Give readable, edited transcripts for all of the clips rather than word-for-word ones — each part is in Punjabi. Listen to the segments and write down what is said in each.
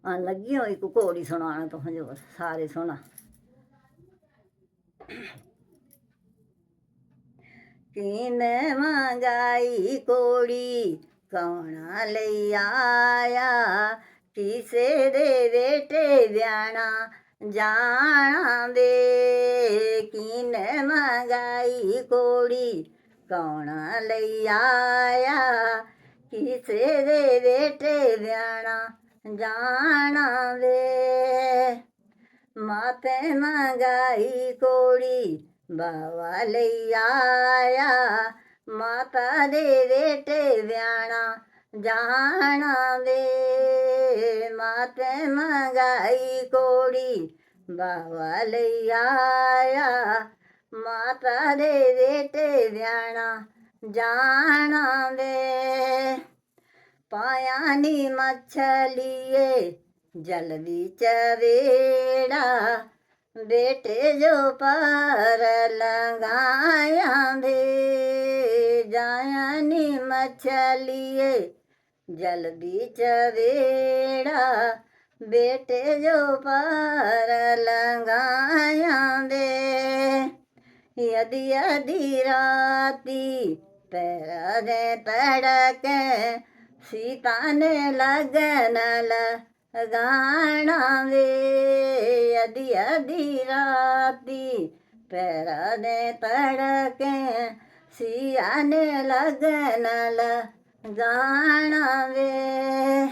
ਆਣ ਲੱਗੀ ਹੋਈ ਇੱਕ ਘੋੜੀ ਸੁਣਾਉਣਾ ਤੁਹਾਂ ਜੋ ਸਾਰੇ ਸੁਣਾ। ਕਿਨੇ ਮੰਗਾਈ ਕੋੜੀ ਕੌਣਾ ਲਈ ਆਇਆ, ਕਿਸੇ ਦੇ ਬੇਟੇ ਵਿਆਣਾ ਜਾਣਾ ਦੇ। ਕਿਨੇ ਮੰਗਾਈ ਕੋੜੀ ਕੌਣਾ ਲਈ ਆਇਆ, ਕਿਸੇ ਦੇ ਬੇਟੇ ਵਿਆਣਾ ਜਾਣਾ ਵੇ। ਮਾਤੇ ਮੰਗਾਈ ਕੋੜੀ ਬਾਵਾ ਲਈ ਆਇਆ, ਮਾਤਾ ਦੇ ਬੇਟੇ ਵਿਆਣਾ ਜਾਣਾ ਵੇ। ਮਾਤੇ ਮੰਗਾਈ ਕੋੜੀ ਬਾਵਾ ਲਈ ਆਇਆ, ਮਾਤਾ ਦੇ ਬੇਟੇ ਵਿਆਣਾ ਜਾਣਾ ਵੇ। ਪਾਇਆ ਨੀ ਮੱਛਲੀਏ ਜਲ ਵਿੱਚ ਵੇੜਾ, ਬੇਟੇ ਜੋ ਪਾਰ ਲੰਘਾਇਆ ਦੇ। ਜਾਇਆ ਨੀ ਮੱਛਲੀਏ ਜਲ ਵਿੱਚ ਵੇੜਾ, ਬੇਟੇ ਜੋ ਪਾਰ ਲੰਘਾਇਆ ਦੇ। ਅਧੀ ਅਧੀ ਰਾਤੀ ਪੈਰਾਂ ਦੇ ਤੜਕੇ, ਸੀਤਾ ਨੇ ਲਗਨ ਲਗਾਣਾ ਵੇ। ਅਧੀ ਅਧੀ ਰਾਤੀ ਪੈਰਾਂ ਦੇ ਤੜਕੇ, ਸੀਤਾ ਨੇ ਲਗਨ ਲਗਾਣਾ ਵੇ।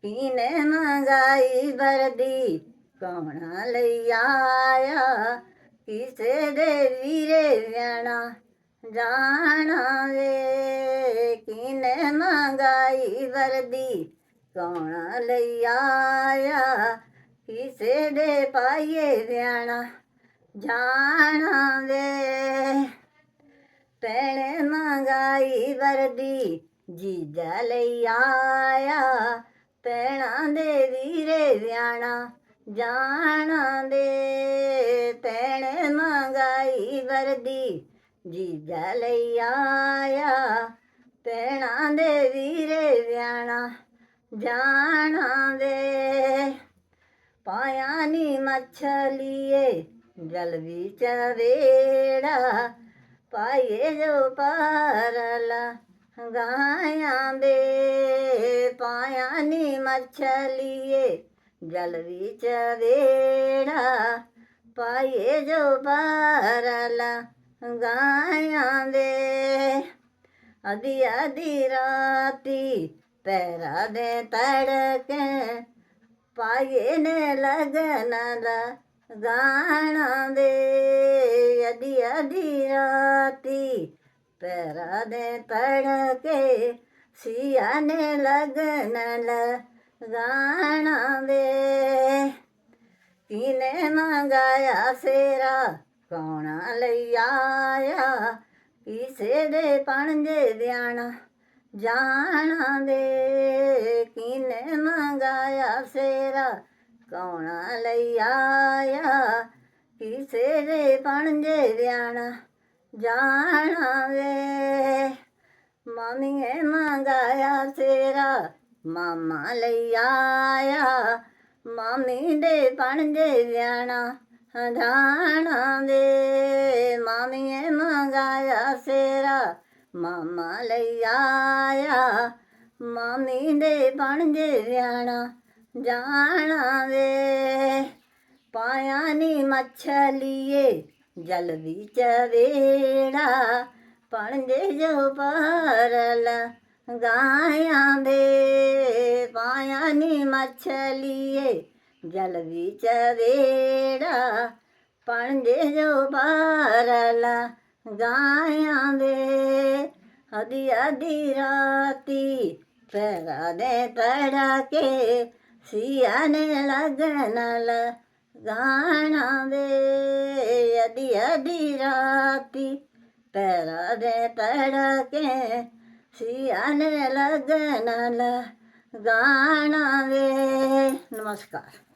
ਕਿਨੇ ਮੰਗਾਈ ਵਰਦੀ ਕੌਣਾ ਲਈ ਆਇਆ, ਕਿਸੇ ਦੇ ਵੀਰੇ ਵਿਆਣਾ ਜਾਣਾ ਵੇ। ਕਿਨੇ ਮੰਗਾਈ ਵਰਦੀ ਕੌਣਾ ਲਈ ਆਇਆ, ਕਿਸੇ ਦੇ ਪਾਈਏ ਵਿਆਣਾ ਜਾਣਾ ਵੇ। ਭੈਣੇ ਮੰਗਾਈ ਵਰਦੀ ਜੀਜਾ ਲਈ ਆਇਆ, ਭੈਣਾਂ ਦੇ ਵੀਰੇ ਵਿਆਣਾ ਜਾਣਾ ਦੇ। ਭੈਣੇ ਮੰਗਾਈ ਵਰਦੀ ਜੀਜਾ ਲਈ ਆਇਆ, ਭੈਣਾਂ ਦੇ ਵੀਰੇ ਵਿਆਣਾ ਜਾਣਾ ਵੇ। ਪਾਇਆ ਨੀ ਮੱਛਲੀਏ ਜਲ ਵਿੱਚ ਵੇੜਾ, ਪਾਈਏ ਜੋ ਪਾਰ ਲੰਘਾਇਆ ਦੇ। ਪਾਇਆ ਨੀ ਮੱਛਲੀਏ ਜਲ ਵਿੱਚ ਵੇੜਾ, ਪਾਈਏ ਜੋ ਪਾਰ ਲੰਘਾਇਆ ਦੇ। ਅਧੀ ਅਧੀ ਰਾਤੀ ਪੈਰਾਂ ਦੇ ਤੜਕੇ, ਪਾਈਏ ਨੇ ਲਗਨ ਲਗਾਣਾ ਦੇ। ਅਧੀ ਅਧੀ ਰਾਤੀ ਪੈਰਾਂ ਦੇ ਤੜਕੇ, ਸੀਆ ਨੇ ਲਗਨ ਲਗਾਣਾ ਵੇ। ਕਿਨੇ ਮੰਗਾਇਆ ਸੇਰਾ ਕੌਣਾ ਲਈ ਆਇਆ, ਕਿਸੇ ਦੇ ਪਣਜੇ ਵਿਆਣਾ ਜਾਣਾ ਦੇ। ਕਿਨੇ ਮੰਗਾਇਆ ਸੇਰਾ ਕੌਣਾ ਲਈ ਆਇਆ, ਕਿਸੇ ਦੇ ਪਣਜੇ ਵਿਆਣਾ ਜਾਣਾ ਵੇ। ਮਾਮੀਏ ਮੰਗਾਇਆ ਸੇਰਾ ਮਾਮਾ ਲਈ ਆਇਆ, ਮਾਮੀ ਦੇ ਪਣਜੇ ਵਿਆਣਾ ਜਾਣਾ ਵੇ। ਮਾਮੀਏ ਮੰਗਾਇਆ ਸੇਰਾ ਮਾਮਾ ਲਈ ਆਇਆ, ਮਾਮੀ ਦੇ ਪਣਜੇ ਵਿਆਣਾ ਜਾਣਾ ਵੇ। ਪਾਇਆ ਨੀ ਮੱਛਲੀਏ ਜਲ ਵਿੱਚ ਵੇੜਾ, ਪਣਜੇ ਜੋ ਪਾਰ ਲੰਘਾਇਆ ਦੇ। ਪਾਇਆ ਨੀ ਮੱਛਲੀਏ ਜਲ ਵਿੱਚ ਵੇੜਾ, ਪਣਜੇ ਜੋ ਪਾਰ ਲੰਘਾਇਆ ਦੇ। ਅਧੀ ਅਧੀ ਰਾਤੀ ਪੈਰਾਂ ਦੇ ਤੜਕੇ, ਸੀਆ ਨੇ ਲਗਨ ਲਗਾਣਾ ਵੇ। ਅਧੀ ਅਧੀ ਰਾਤੀ ਪੈਰਾਂ ਦੇ ਤੜਕੇ, ਸੀਆ ਨੇ ਲਗਨ ਲਗਾਣਾ ਵੇ। ਨਮਸਕਾਰ।